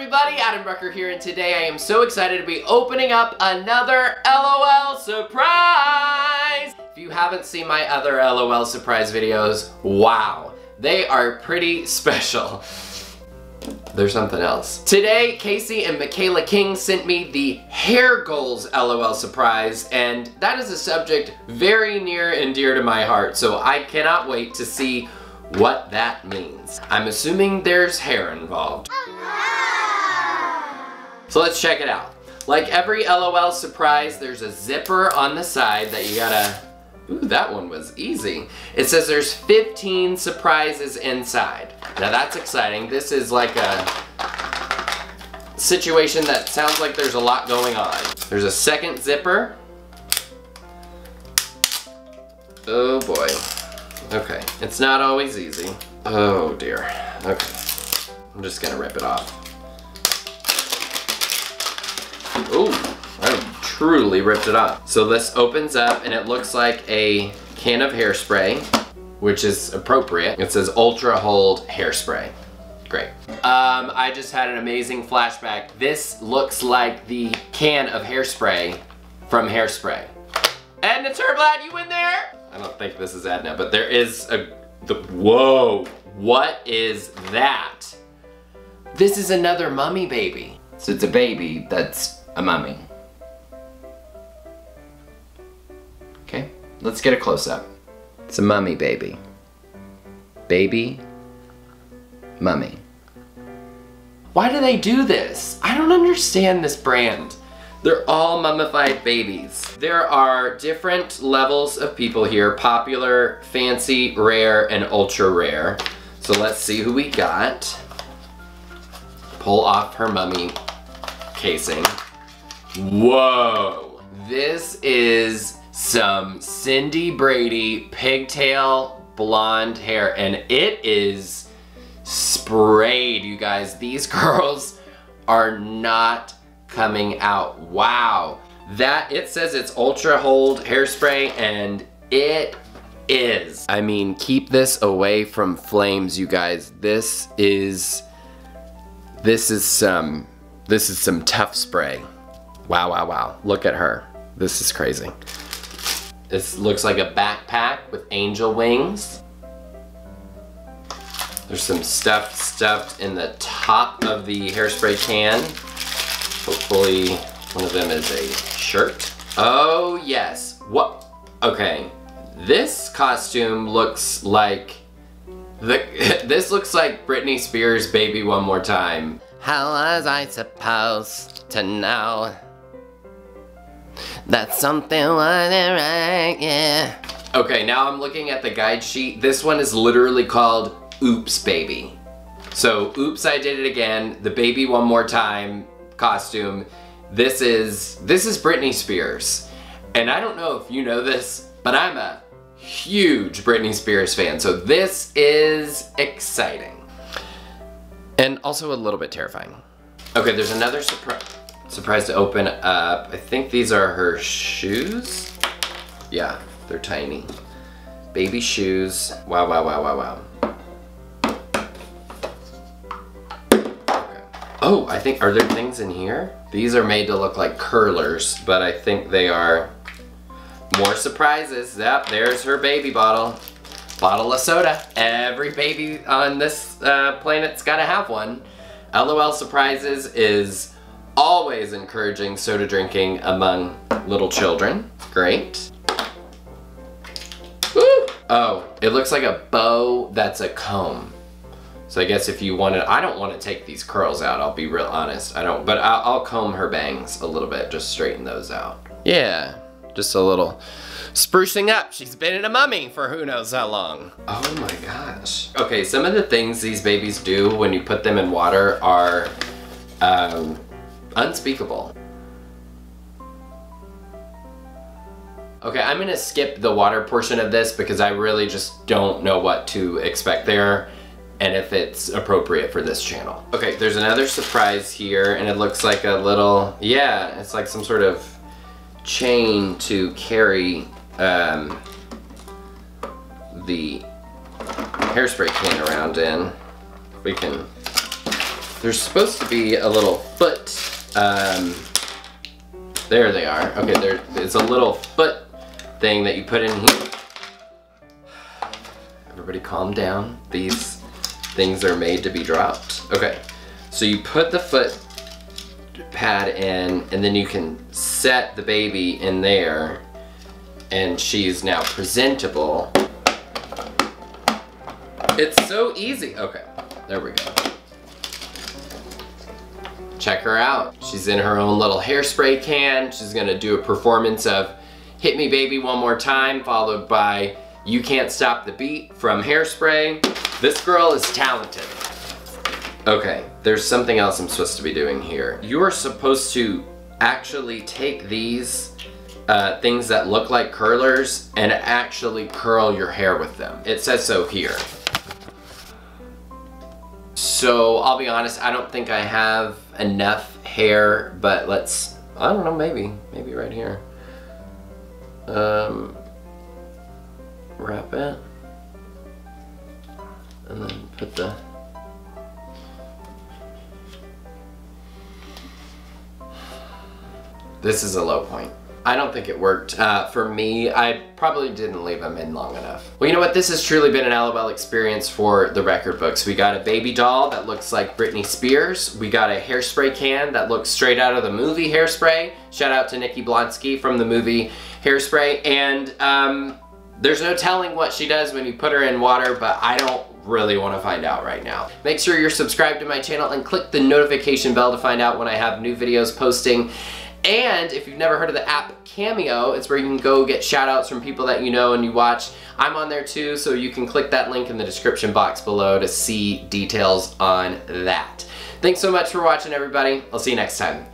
everybody, Rucker here, and today I am so excited to be opening up another LOL surprise! If you haven't seen my other LOL surprise videos, wow, they are pretty special. There's something else. Today, Casey and Michaela King sent me the hairgoals LOL surprise, and that is a subject very near and dear to my heart, so I cannot wait to see what that means. I'm assuming there's hair involved. So let's check it out. Like every LOL surprise, there's a zipper on the side that you gotta, ooh, that one was easy. It says there's 15 surprises inside. Now that's exciting. This is like a situation that sounds like there's a lot going on. There's a second zipper. Oh boy. Okay, it's not always easy. Oh dear. Okay, I'm just gonna rip it off. Ooh, I truly ripped it off. So this opens up and it looks like a can of hairspray, which is appropriate. It says Ultra Hold Hairspray. Great. I just had an amazing flashback. This looks like the can of hairspray from Hairspray. Edna Turblad, you in there? I don't think this is Edna, but there is whoa, what is that? This is another mummy baby. So it's a baby that's a mummy. Okay, let's get a close-up. It's a mummy baby. Baby, mummy. Why do they do this? I don't understand this brand. They're all mummified babies. There are different levels of people here: popular, fancy, rare, and ultra rare. So let's see who we got. Pull off her mummy casing. Whoa, this is some Cindy Brady pigtail blonde hair, and it is sprayed, you guys. These girls are not coming out. Wow, that, it says it's Ultra Hold Hairspray, and it is. I mean, keep this away from flames, you guys. This is some tough spray. Wow, wow, wow. Look at her. This is crazy. This looks like a backpack with angel wings. There's some stuff stuffed in the top of the hairspray can. Hopefully one of them is a shirt. Oh yes. What? Okay. This costume looks like this looks like Britney Spears' Baby One More Time. How was I supposed to know that something wasn't right? Yeah. Okay, now I'm looking at the guide sheet. This one is literally called Oops Baby. So, oops, I did it again. The Baby One More Time costume. This is Britney Spears. And I don't know if you know this, but I'm a huge Britney Spears fan. So this is exciting. And also a little bit terrifying. Okay, there's another surprise to open up. I think these are her shoes. Yeah, they're tiny. Baby shoes. Wow, wow, wow, wow, wow. Oh, I think, are there things in here? These are made to look like curlers, but I think they are more surprises. Yep, there's her baby bottle. Bottle of soda. Every baby on this planet's gotta have one. LOL surprises is always encouraging soda drinking among little children. Great. Woo! Oh, it looks like a bow that's a comb. So I guess if you wanted, I don't want to take these curls out, I'll be real honest. I don't, but I'll comb her bangs a little bit, just straighten those out. Yeah, just a little sprucing up. She's been in a mummy for who knows how long. Oh my gosh. Okay, some of the things these babies do when you put them in water are unspeakable. Okay, I'm gonna skip the water portion of this because I really just don't know what to expect there and if it's appropriate for this channel. Okay, there's another surprise here, and it looks like a little, yeah, it's like some sort of chain to carry the hairspray can around in. We can There's supposed to be a little foot, there they are. Okay, there's a little foot thing that you put in here. Everybody calm down. These things are made to be dropped. Okay, so you put the foot pad in, and then you can set the baby in there, and she's now presentable. It's so easy. Okay, there we go. Check her out. She's in her own little hairspray can. She's gonna do a performance of Hit Me Baby One More Time, followed by You Can't Stop the Beat from Hairspray. This girl is talented. Okay, there's something else I'm supposed to be doing here. You are supposed to actually take these things that look like curlers and actually curl your hair with them. It says so here. So I'll be honest, I don't think I have enough hair, but let's, I don't know, maybe right here. Wrap it, and then put the, this is a low point. I don't think it worked. For me, I probably didn't leave them in long enough. Well, you know what? This has truly been an L.O.L experience for the record books. We got a baby doll that looks like Britney Spears. We got a hairspray can that looks straight out of the movie Hairspray. Shout out to Nikki Blonsky from the movie Hairspray. And there's no telling what she does when you put her in water, but I don't really want to find out right now. Make sure you're subscribed to my channel and click the notification bell to find out when I have new videos posting. And if you've never heard of the app Cameo, it's where you can go get shout outs from people that you know and you watch. I'm on there too, so you can click that link in the description box below to see details on that. Thanks so much for watching, everybody. I'll see you next time.